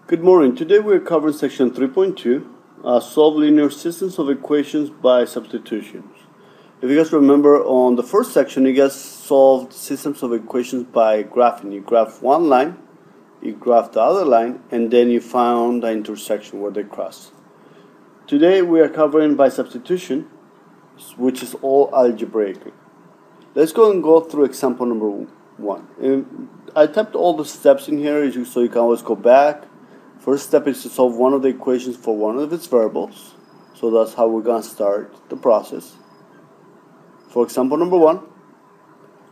Good morning. Today we're covering section 3.2, solve linear systems of equations by substitutions. If you guys remember, on the first section, you guys solved systems of equations by graphing. You graph one line, you graph the other line, and then you found the intersection where they cross. Today we are covering by substitution, which is all algebraic. Let's go through example number 1. I typed all the steps in here so you can always go back. First step is to solve one of the equations for one of its variables. So that's how we're going to start the process. For example number 1,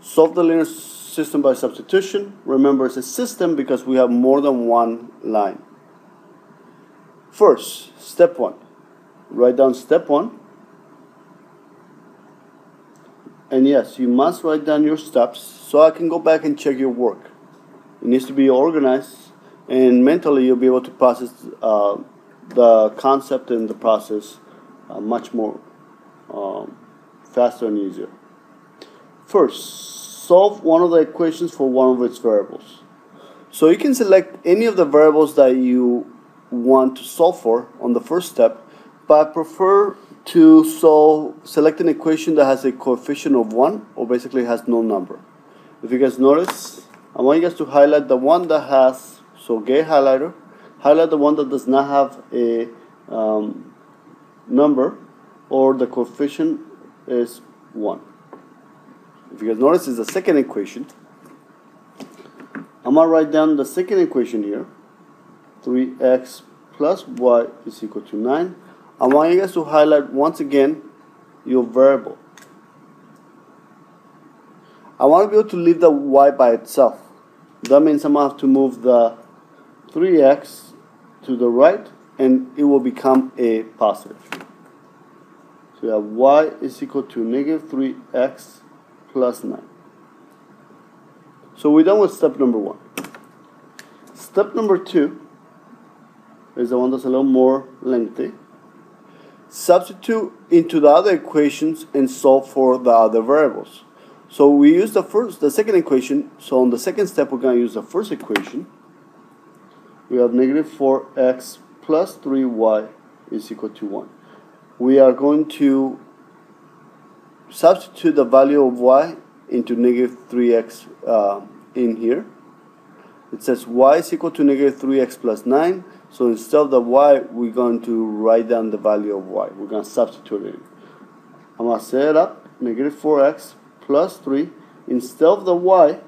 solve the linear system by substitution. Remember, it's a system because we have more than one line. First, step 1. Write down step 1. And yes, you must write down your steps so I can go back and check your work. It needs to be organized, and mentally you'll be able to process the concept and the process much more faster and easier. First, solve one of the equations for one of its variables. So you can select any of the variables that you want to solve for on the first step, but I prefer to select an equation that has a coefficient of 1 or basically has no number. If you guys notice, I want you guys to highlight the one that has, so gray highlighter, highlight the one that does not have a number or the coefficient is 1. If you guys notice, it's the second equation. I'm going to write down the second equation here, 3x plus y is equal to 9. I want you guys to highlight once again your variable. I want to be able to leave the y by itself. That means I'm going to have to move the 3x to the right and it will become a positive. So we have y is equal to negative 3x plus 9. So we're done with step number 1. Step number 2 is the one that's a little more lengthy. Substitute into the other equations and solve for the other variables. So we use the second equation. So on the second step, we're going to use the first equation. We have negative 4x plus 3y is equal to 1. We are going to substitute the value of y into negative 3x in here. It says y is equal to negative 3x plus 9. So instead of the y, we're going to write down the value of y. We're going to substitute it in. I'm going to set it up, negative 4x plus 3. Instead of the y,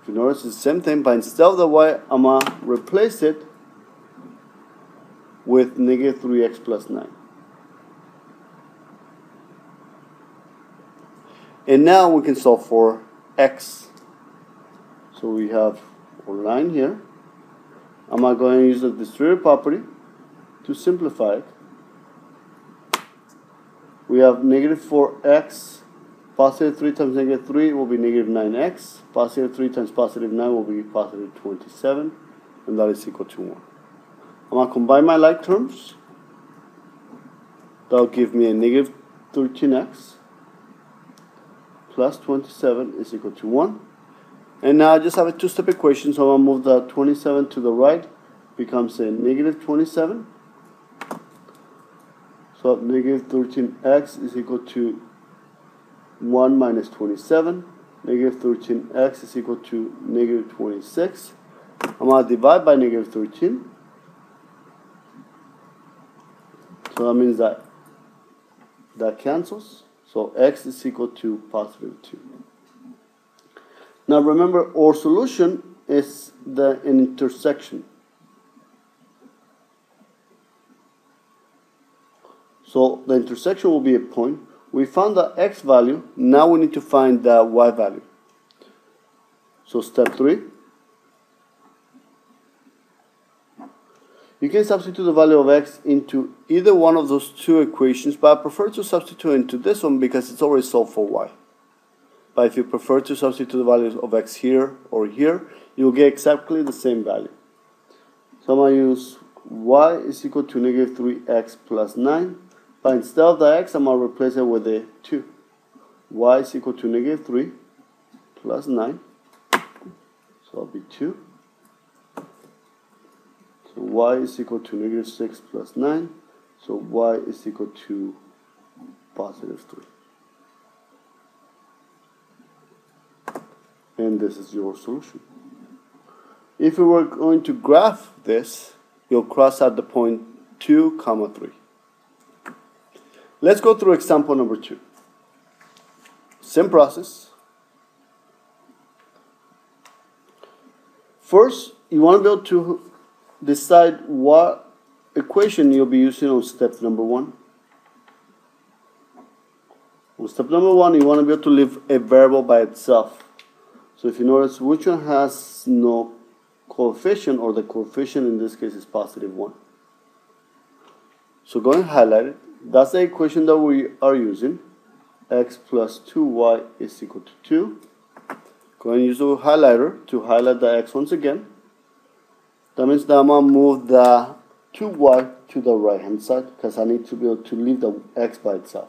if you notice it's the same thing, but instead of the y, I'm going to replace it with negative 3x plus 9. And now we can solve for x. So we have our line here. I'm going to use the distributive property to simplify it. We have negative 4x, positive 3 times negative 3 will be negative 9x, positive 3 times positive 9 will be positive 27, and that is equal to 1. I'm going to combine my like terms. That will give me a negative 13x plus 27 is equal to 1. And now I just have a two-step equation, so I'm going to move the 27 to the right, becomes a negative 27. So negative 13x is equal to 1 minus 27. Negative 13x is equal to negative 26. I'm going to divide by negative 13. So that means that cancels. So x is equal to positive 2. Now remember, our solution is an intersection. So the intersection will be a point. We found the x value. Now we need to find the y value. So step 3. You can substitute the value of x into either one of those two equations, but I prefer to substitute into this one because it's already solved for y. But if you prefer to substitute the values of x here or here, you'll get exactly the same value. So I'm going to use y is equal to negative 3x plus 9. But instead of the x, I'm going to replace it with a 2. Y is equal to negative 3 plus 9. So it'll be 2. So y is equal to negative 6 plus 9. So y is equal to positive 3. And this is your solution. If we were going to graph this, you'll cross out the point 2, 3. Let's go through example number 2. Same process. First, you want to be able to decide what equation you'll be using on step number 1. On step number 1, you want to be able to leave a variable by itself. So if you notice which one has no coefficient, or the coefficient in this case is positive 1. So go and highlight it. That's the equation that we are using. X plus 2y is equal to 2. Go and use the highlighter to highlight the x once again. That means that I'm going to move the 2y to the right hand side because I need to be able to leave the x by itself.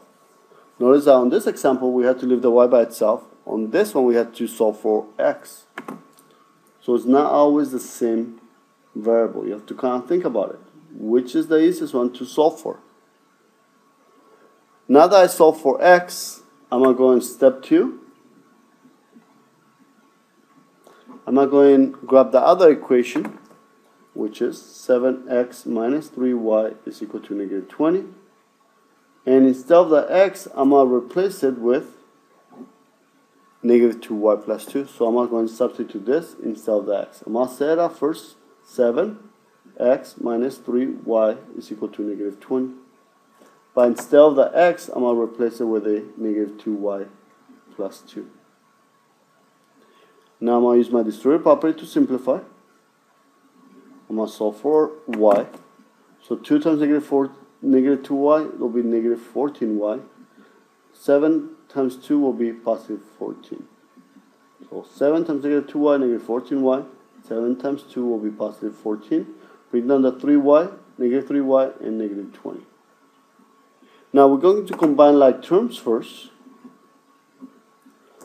Notice that on this example we had to leave the y by itself. On this one we had to solve for x. So it's not always the same variable. You have to kind of think about it. Which is the easiest one to solve for? Now that I solve for x, I'm going to go in step 2. I'm going to go and grab the other equation, which is 7x minus 3y is equal to negative 20. And instead of the x, I'm going to replace it with negative 2y plus 2. So I'm going to substitute this instead of the x. I'm going to set it up first. 7x minus 3y is equal to negative 20. But instead of the x, I'm going to replace it with a negative 2y plus 2. Now I'm going to use my distributive property to simplify. I'm going to solve for y. So 2 times negative 2y will be negative 14y. 7 times 2 will be positive 14. So 7 times negative 2y, negative 14y. 7 times 2 will be positive 14. Bring down the 3y, negative 3y, and negative 20. Now we're going to combine like terms first.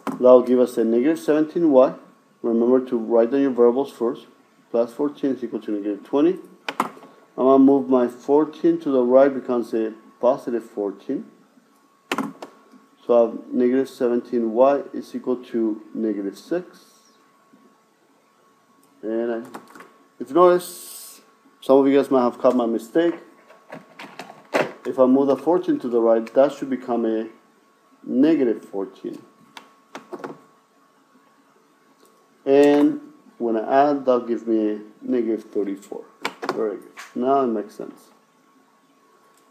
That will give us a negative 17y. Remember to write down your variables first. Plus 14 is equal to negative 20. I'm going to move my 14 to the right, becomes a positive 14. So I have negative 17y is equal to negative 6. And if you notice, some of you guys might have caught my mistake. If I move the 14 to the right, that should become a negative 14. And when I add, that'll give me a negative 34. Very good. Now it makes sense.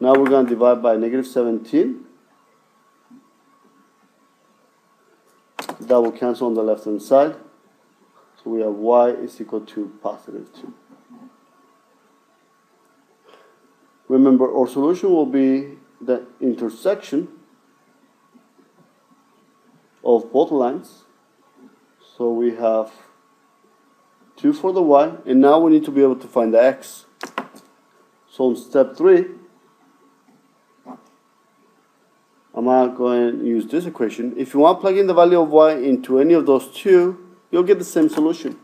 Now we're going to divide by negative 17. That will cancel on the left hand side. So we have y is equal to positive 2. Remember, our solution will be the intersection of both lines. So we have 2 for the y, and now we need to be able to find the x. So in step 3, I'm going to go and use this equation. If you want to plug in the value of y into any of those two, you'll get the same solution.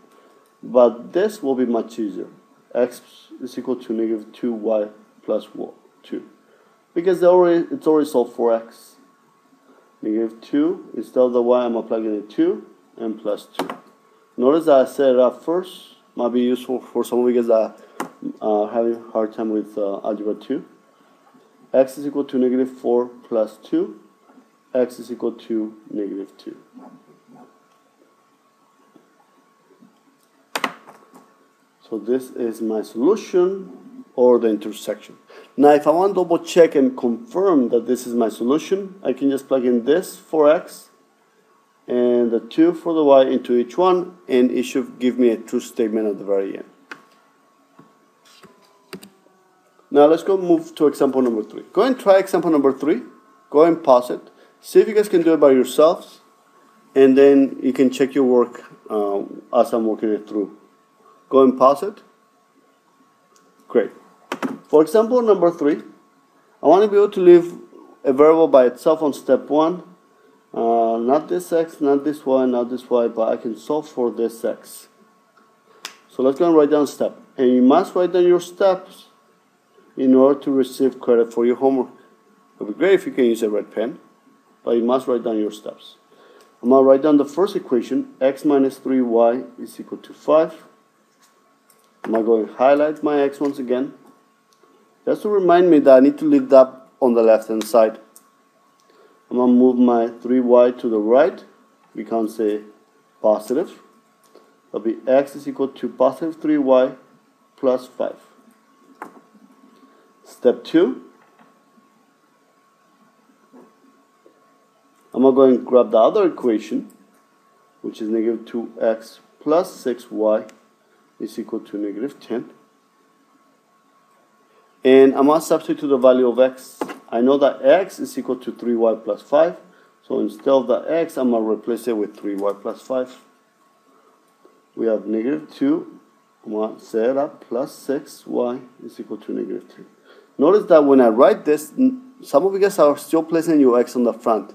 But this will be much easier. X is equal to negative 2y plus 2. Because it's already solved for x. Negative 2, instead of the y, I'm going to plug in a 2 and plus 2. Notice that I set it up first. Might be useful for some of you guys that are having a hard time with Algebra 2. X is equal to negative 4 plus 2. X is equal to negative 2. So this is my solution, or the intersection. Now if I want to double check and confirm that this is my solution, I can just plug in this for x and the 2 for the y into each one, and it should give me a true statement at the very end. Now let's go move to example number 3. Go and try example number 3. Go and pause it. See if you guys can do it by yourselves, and then you can check your work as I'm working it through. Go and pause it. Great. For example number 3, I want to be able to leave a variable by itself on step 1. Not this x, not this y, not this y, but I can solve for this x. So let's go and write down step. and you must write down your steps in order to receive credit for your homework. It would be great if you can use a red pen, but you must write down your steps. I'm going to write down the first equation, x minus 3y is equal to 5. I'm going to highlight my x once again, just to remind me that I need to leave that on the left hand side. I'm going to move my 3y to the right, becomes a positive. That'll be x is equal to positive 3y plus 5. Step 2, I'm going to go and grab the other equation, which is negative 2x plus 6y is equal to negative 10. And I'm going to substitute the value of x. I know that x is equal to 3y plus 5. So instead of the x, I'm going to replace it with 3y plus 5. We have negative 2. I'm going to set it up plus 6y is equal to negative 10. Notice that when I write this, some of you guys are still placing your x on the front.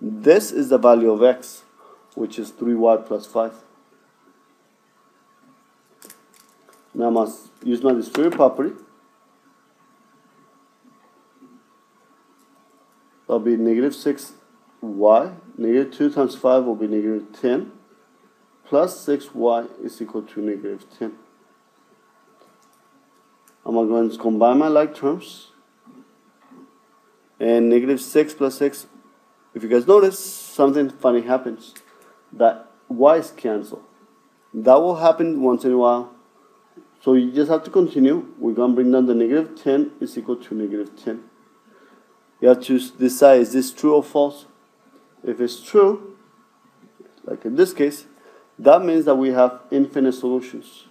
This is the value of x, which is 3y plus 5. Now I must use my distributive property. That'll be negative 6y. Negative 2 times 5 will be negative 10. Plus 6y is equal to negative 10. I'm going to combine my like terms. And negative 6 plus 6, if you guys notice, something funny happens. That y's cancel. That will happen once in a while. So you just have to continue. We're going to bring down the negative 10 is equal to negative 10. You have to decide, is this true or false? If it's true, like in this case, that means that we have infinite solutions.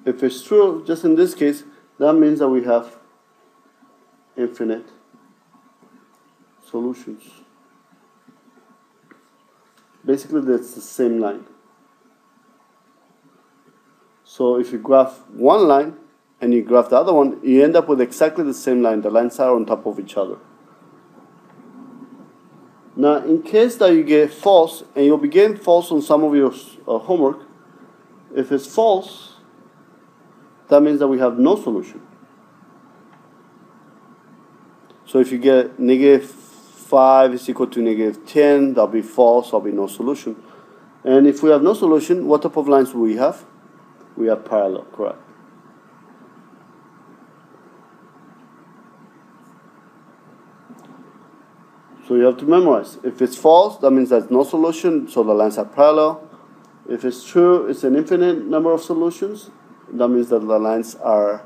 If it's true, just in this case, that means that we have infinite solutions. Basically, that's the same line. So if you graph one line and you graph the other one, you end up with exactly the same line. The lines are on top of each other. Now, in case that you get false, and you'll be getting false on some of your homework, if it's false, that means that we have no solution. So if you get negative 5 is equal to negative 10, that'll be false, that'll be no solution. And if we have no solution, what type of lines do we have? We have parallel, correct. So you have to memorize. If it's false, that means there's no solution, so the lines are parallel. If it's true, it's an infinite number of solutions. That means that the lines are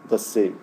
the same.